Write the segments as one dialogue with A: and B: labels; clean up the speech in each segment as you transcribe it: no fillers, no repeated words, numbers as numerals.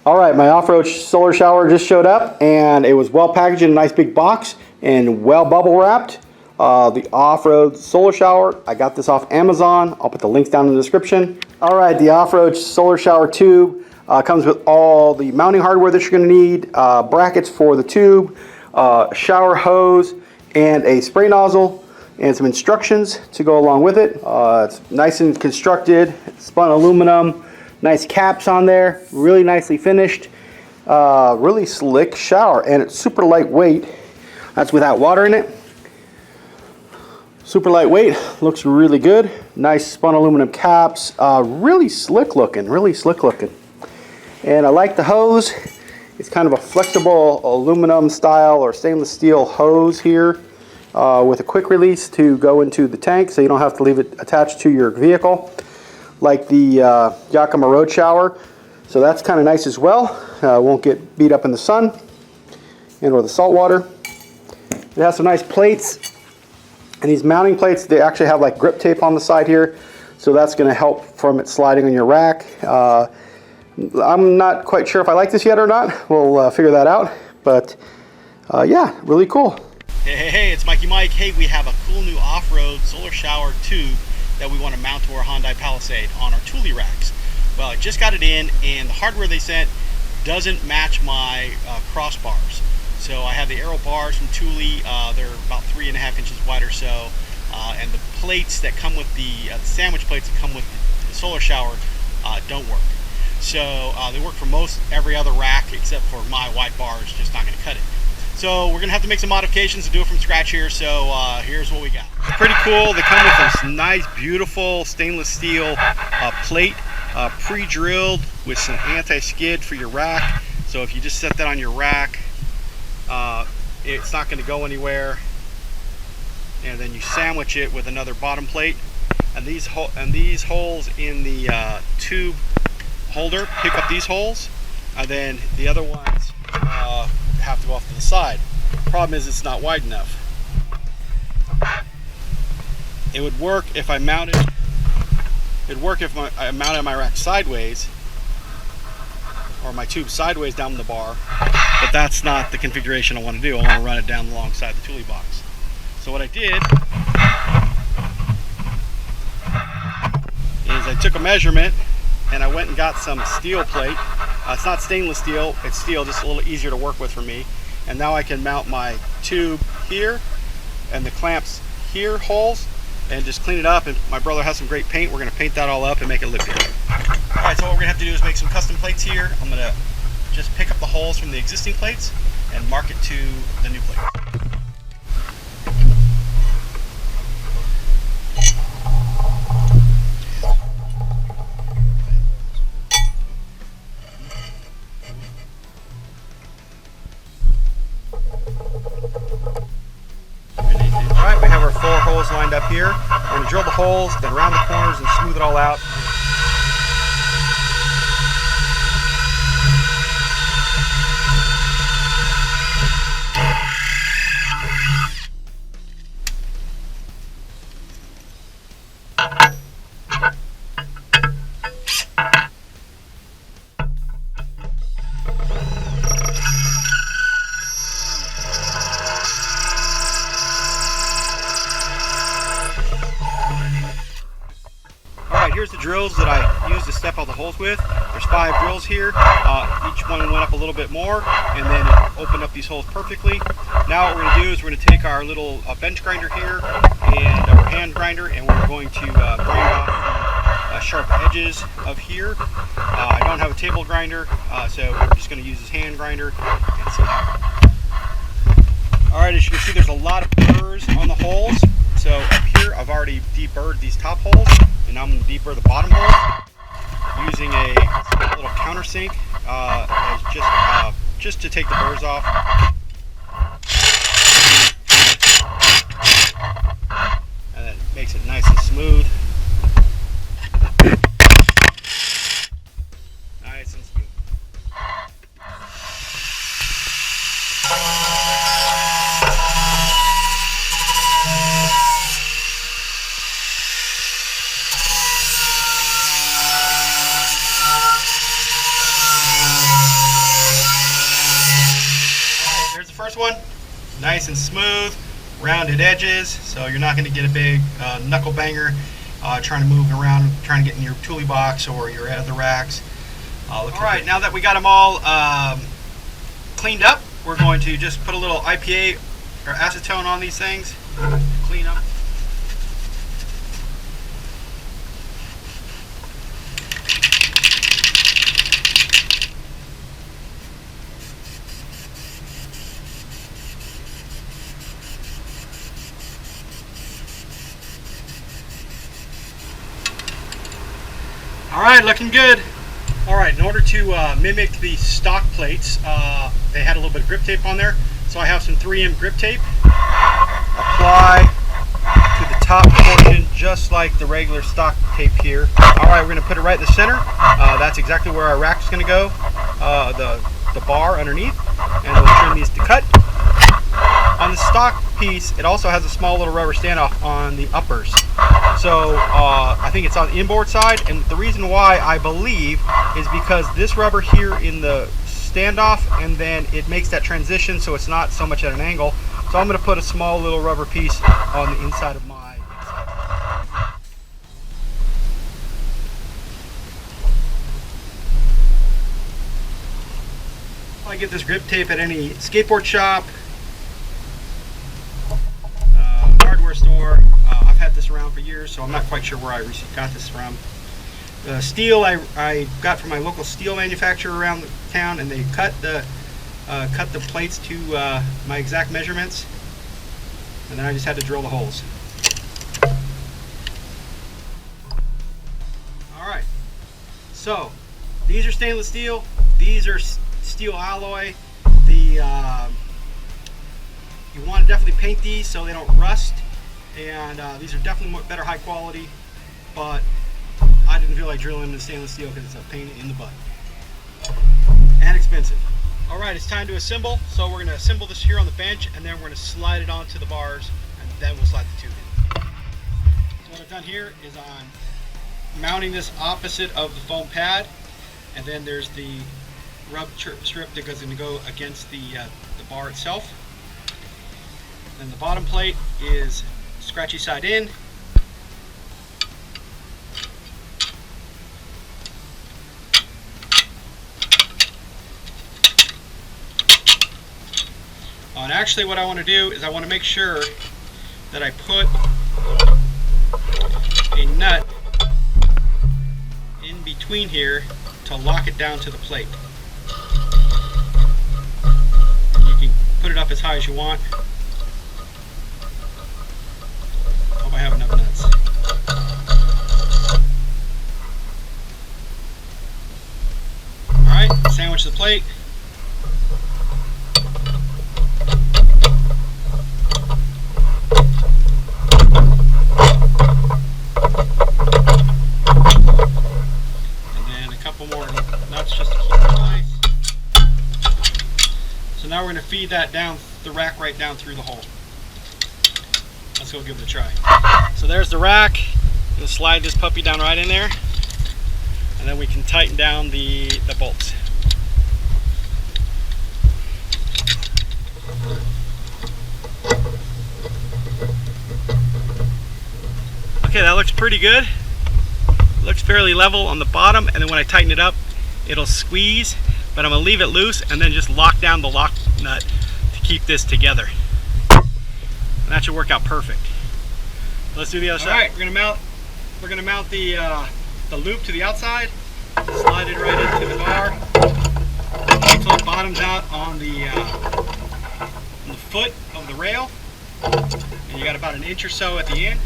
A: All right, my off-road solar shower just showed up, and it was well packaged in a nice big box and well bubble wrapped. The off-road solar shower, I got this off Amazon. I'll put the links down in the description. All right, the off-road solar shower tube comes with all the mounting hardware that you're going to need, brackets for the tube, shower hose, and a spray nozzle, and some instructions to go along with it. It's nice and constructed, spun aluminum, nice caps on there, really nicely finished, really slick shower, and it's super lightweight. That's without water in it. Super lightweight, looks really good. Nice spun aluminum caps, really slick looking. And I like the hose. It's kind of a flexible aluminum style or stainless steel hose here with a quick release to go into the tank, so you don't have to leave it attached to your vehicle like the Yakima Road Shower. So that's kind of nice as well. Won't get beat up in the sun and or the salt water. It has some nice plates, and these mounting plates, they actually have like grip tape on the side here, so that's going to help from it sliding on your rack. I'm not quite sure if I like this yet or not. We'll figure that out, but yeah, really cool.
B: Hey, it's Mikey Mike. Hey, we have a cool new off-road solar shower tube that we want to mount to our Hyundai Palisade on our Thule racks. Well, I just got it in, and the hardware they sent doesn't match my crossbars. So I have the aero bars from Thule. They're about 3.5 inches wide or so, and the plates that come with the sandwich plates that come with the solar shower don't work. So they work for most every other rack except for my wide bar is just not going to cut it. So we're going to have to make some modifications to do it from scratch here. So here's what we got. Pretty cool. They come with this nice, beautiful stainless steel plate, pre-drilled with some anti-skid for your rack. So if you just set that on your rack, it's not going to go anywhere. And then you sandwich it with another bottom plate. And these holes in the tube holder pick up these holes, and then the other ones have to go off to the side. Problem is, it's not wide enough. It would work if I mounted. It'd work if I mounted my rack sideways, or my tube sideways down the bar. But that's not the configuration I want to do. I want to run it down alongside the Thule box. So what I did is I took a measurement, and I went and got some steel plate. It's not stainless steel, it's steel, just a little easier to work with for me. And now I can mount my tube here and the clamps here, holes, and just clean it up. And my brother has some great paint. We're gonna paint that all up and make it look good. All right, so what we're gonna have to do is make some custom plates here. I'm gonna just pick up the holes from the existing plates and mark it to the new plate. Alright, we have our 4 holes lined up here. We're going to drill the holes, then round the corners and smooth it all out. Here's the drills that I used to step all the holes with. There's 5 drills here. Each one went up a little bit more, and then it opened up these holes perfectly. Now what we're going to do is we're going to take our little bench grinder here and our hand grinder, and we're going to grind off the sharp edges of here. I don't have a table grinder, so we're just going to use this hand grinder. Alright, as you can see, there's a lot of burrs on the holes. So up here, I've already deburred these top holes, and now I'm going to deburr the bottom hole using a little countersink as just to take the burrs off. And that makes it nice and smooth. Nice and smooth. nice and smooth, rounded edges, so you're not going to get a big knuckle banger trying to move around, trying to get in your Thule box or your other racks. All right, now that we got them all cleaned up, we're going to just put a little IPA or acetone on these things, clean them. All right, looking good. All right, in order to mimic the stock plates, they had a little bit of grip tape on there. So I have some 3M grip tape. Apply to the top portion just like the regular stock tape here. All right, we're gonna put it right in the center. That's exactly where our rack is gonna go, the bar underneath, and we'll trim these to cut. On the stock piece, it also has a small little rubber standoff on the uppers. So I think it's on the inboard side, and the reason why I believe is because this rubber here in the standoff, and then it makes that transition so it's not so much at an angle. So I'm going to put a small little rubber piece on the inside of my I get this grip tape at any skateboard shop, hardware store. I've had this around for years, so I'm not quite sure where I got this from. The steel I got from my local steel manufacturer around the town, and they cut the plates to my exact measurements, and then I just had to drill the holes. All right, so these are stainless steel. These are steel alloy. You want to definitely paint these so they don't rust, and these are definitely better high quality, but I didn't feel like drilling the stainless steel because it's a pain in the butt and expensive. All right, it's time to assemble. So we're going to assemble this here on the bench, and then we're going to slide it onto the bars, and then we'll slide the tube in. So what I've done here is I'm mounting this opposite of the foam pad, and then there's the rub strip that goes going to go against the bar itself. Then the bottom plate is scratchy side in. And actually what I want to do is I want to make sure that I put a nut in between here to lock it down to the plate. You can put it up as high as you want. Hope I have enough nuts. Alright, sandwich the plate. Now we're going to feed that down the rack right down through the hole. Let's go give it a try. So there's the rack. I'm going to slide this puppy down right in there, and then we can tighten down the bolts. Okay, that looks pretty good. It looks fairly level on the bottom, and then when I tighten it up, it'll squeeze. But I'm going to leave it loose and then just lock down the lock nut to keep this together. And that should work out perfect. Let's do the other side. All right, we're going to mount the loop to the outside. Slide it right into the bar until it bottoms out on the foot of the rail. And you got about an inch or so at the end.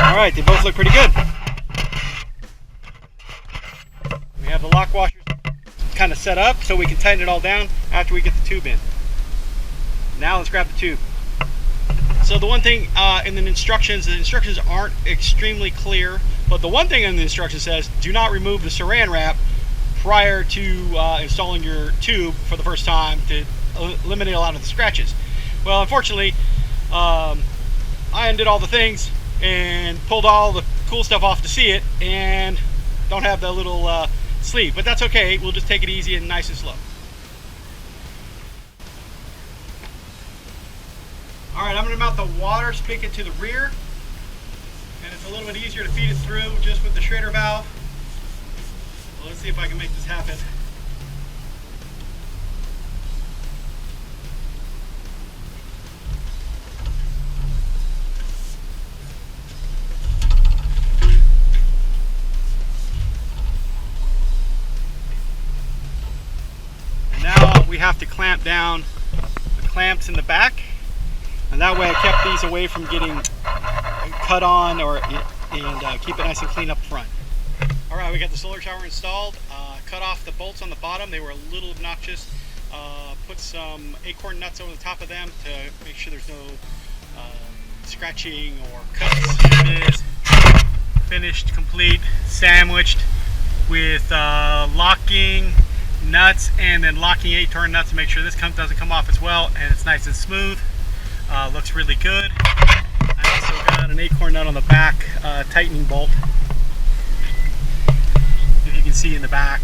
B: All right, they both look pretty good. We have the lock washers kind of set up so we can tighten it all down after we get the tube in. Now let's grab the tube. So the one thing in the instructions aren't extremely clear, but the one thing in the instructions says, do not remove the saran wrap prior to installing your tube for the first time to eliminate a lot of the scratches. Well, unfortunately, I undid all the things, and pulled all the cool stuff off to see it, and don't have the little sleeve, but that's okay. We'll just take it easy and nice and slow. All right, I'm gonna mount the water spigot to the rear, and it's a little bit easier to feed it through just with the Schrader valve. Well, let's see if I can make this happen. We have to clamp down the clamps in the back, and that way I kept these away from getting cut on and keep it nice and clean up front. All right, we got the solar shower installed. Cut off the bolts on the bottom. They were a little obnoxious. Put some acorn nuts over the top of them to make sure there's no scratching or cuts. Here it is, finished, complete, sandwiched with locking nuts, and then locking 8-turn nuts to make sure this doesn't come off as well, and it's nice and smooth. Looks really good. I also got an acorn nut on the back tightening bolt. If you can see in the back,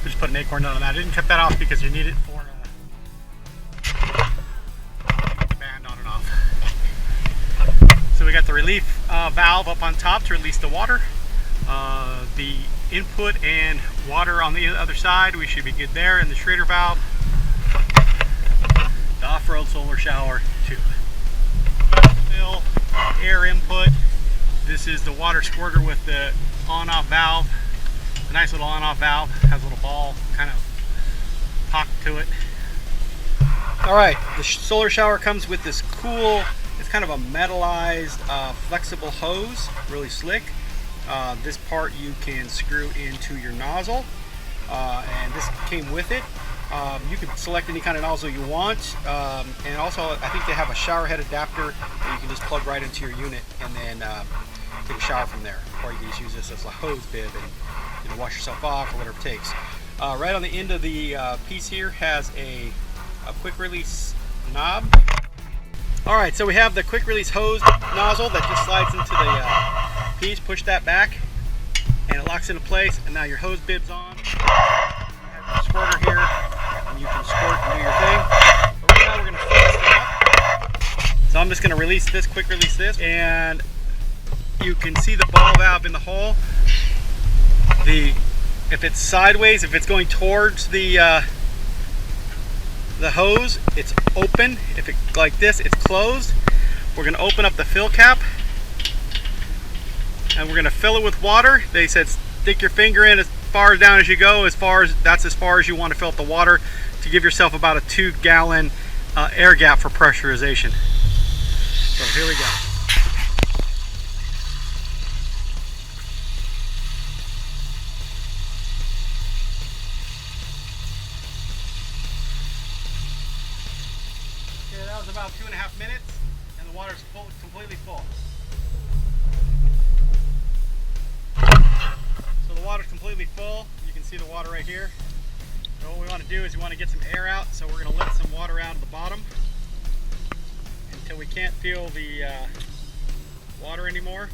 B: just put an acorn nut on that. I didn't cut that off because you need it for the band on and off. So we got the relief valve up on top to release the water. The input and water on the other side, we should be good there, and the Schrader valve. The off-road solar shower tube. Fill, air input. This is the water squirter with the on-off valve. A nice little on-off valve, has a little ball kind of pocket to it. Alright, the solar shower comes with this cool, it's kind of a metallized flexible hose, really slick. This part you can screw into your nozzle, and this came with it. You can select any kind of nozzle you want, and also I think they have a shower head adapter that you can just plug right into your unit and then take a shower from there. Or you can just use this as a hose bib and wash yourself off or whatever it takes. Right on the end of the piece here has a quick release knob. Alright, so we have the quick release hose nozzle that just slides into the piece. Push that back and it locks into place, and now your hose bib's on. You have your squirter here and you can squirt and do your thing. But right now we're going to fill this thing up. So I'm just going to release this, quick release this, and you can see the ball valve in the hole. If it's sideways, if it's going towards the hose, it's open. If it's like this, it's closed. We're going to open up the fill cap, and we're going to fill it with water. They said stick your finger in as far down as you go, that's as far as you want to fill up the water, to give yourself about a 2-gallon air gap for pressurization. So here we go. That was about 2.5 minutes, and the water's completely full. So the water's completely full. You can see the water right here. So what we want to do is we want to get some air out, so we're going to let some water out of the bottom until we can't feel the water anymore.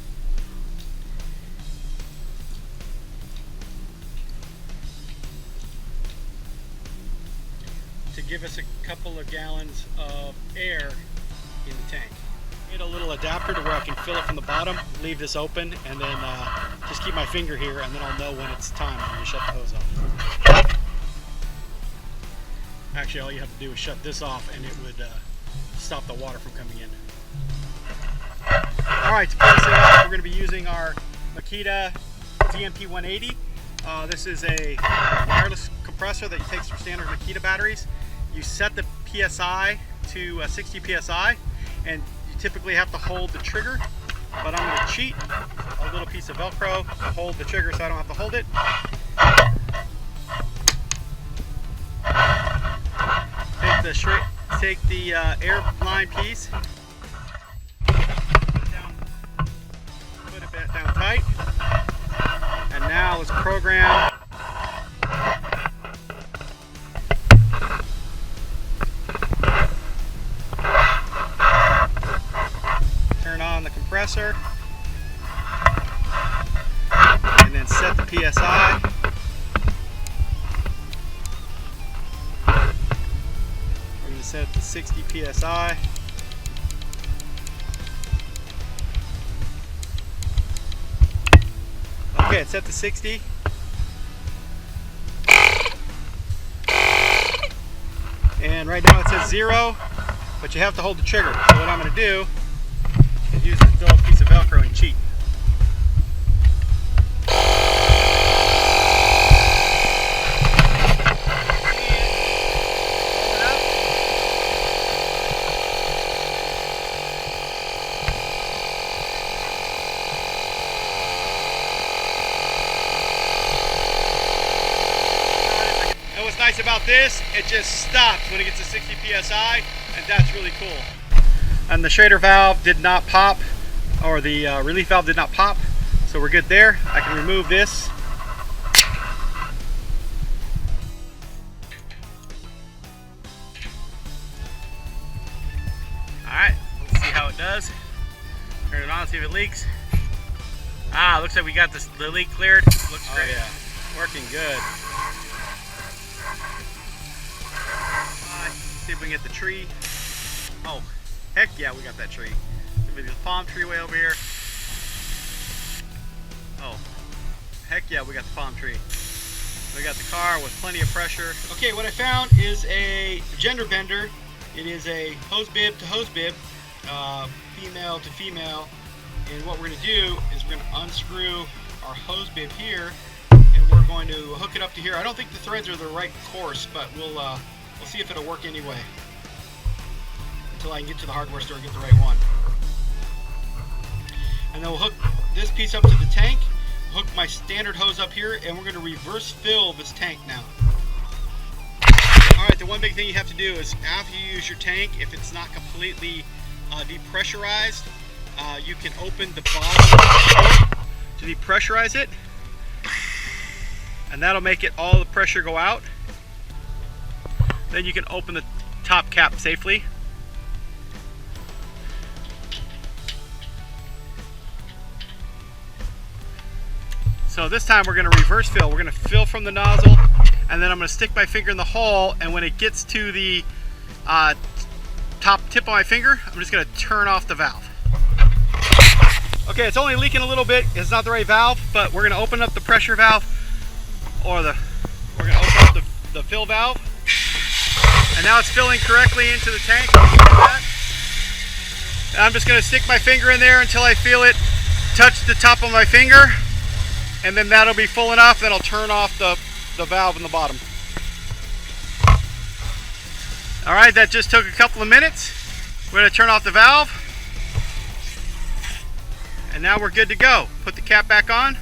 B: To give us a couple of gallons of air in the tank. Need a little adapter to where I can fill it from the bottom, leave this open, and then just keep my finger here, and then I'll know when it's time to shut the hose off. Actually, all you have to do is shut this off, and it would stop the water from coming in. Alright, to pull this thing off, we're going to be using our Makita DMP 180. This is a wireless compressor that you take from standard Makita batteries. You set the PSI to 60 PSI, and you typically have to hold the trigger, but I'm going to cheat a little piece of Velcro to hold the trigger so I don't have to hold it. Take the air line piece, put it back down tight, and now let's program. Turn on the compressor, set it to 60 psi. Okay, it's set to 60. And right now it says 0, but you have to hold the trigger. So what I'm going to do is use this little piece of Velcro and cheat. What's nice about this, it just stops when it gets to 60 psi, and that's really cool. And the Schrader valve did not pop, or the relief valve did not pop, so we're good there. I can remove this. Alright, let's see how it does. Turn it on, see if it leaks. Ah, looks like we got the leak cleared. Looks great. Oh, yeah. Working good. See if we can get the tree. Oh, heck yeah, we got that tree. There's a palm tree way over here. Oh, heck yeah, we got the palm tree. We got the car with plenty of pressure. Okay, what I found is a gender bender. It is a hose bib to hose bib, female to female. And what we're going to do is we're going to unscrew our hose bib here, and we're going to hook it up to here. I don't think the threads are the right course, but we'll see if it'll work anyway. Until I can get to the hardware store and get the right one. And then we'll hook this piece up to the tank, hook my standard hose up here, and we're going to reverse fill this tank now. Alright, the one big thing you have to do is after you use your tank, if it's not completely depressurized, you can open the bottom to depressurize it, and that'll make it all the pressure go out. Then you can open the top cap safely. So this time we're going to reverse fill. We're going to fill from the nozzle, and then I'm going to stick my finger in the hole, and when it gets to the top tip of my finger, I'm just going to turn off the valve. Okay, it's only leaking a little bit. It's not the right valve, but we're going to open up the pressure valve, or we're going to open up the fill valve. And now it's filling correctly into the tank. And I'm just going to stick my finger in there until I feel it touch the top of my finger, and then that'll be full enough. Then I'll turn off the valve in the bottom. Alright, that just took a couple of minutes. We're going to turn off the valve, and now we're good to go. Put the cap back on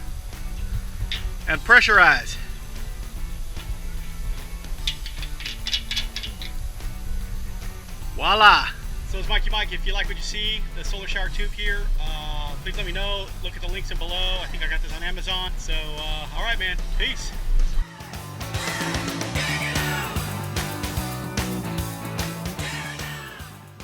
B: and pressurize. Voila! So it's Mikey Mike. If you like what you see, the solar shower tube here, please let me know. Look at the links in below. I think I got this on Amazon. So, alright man, peace.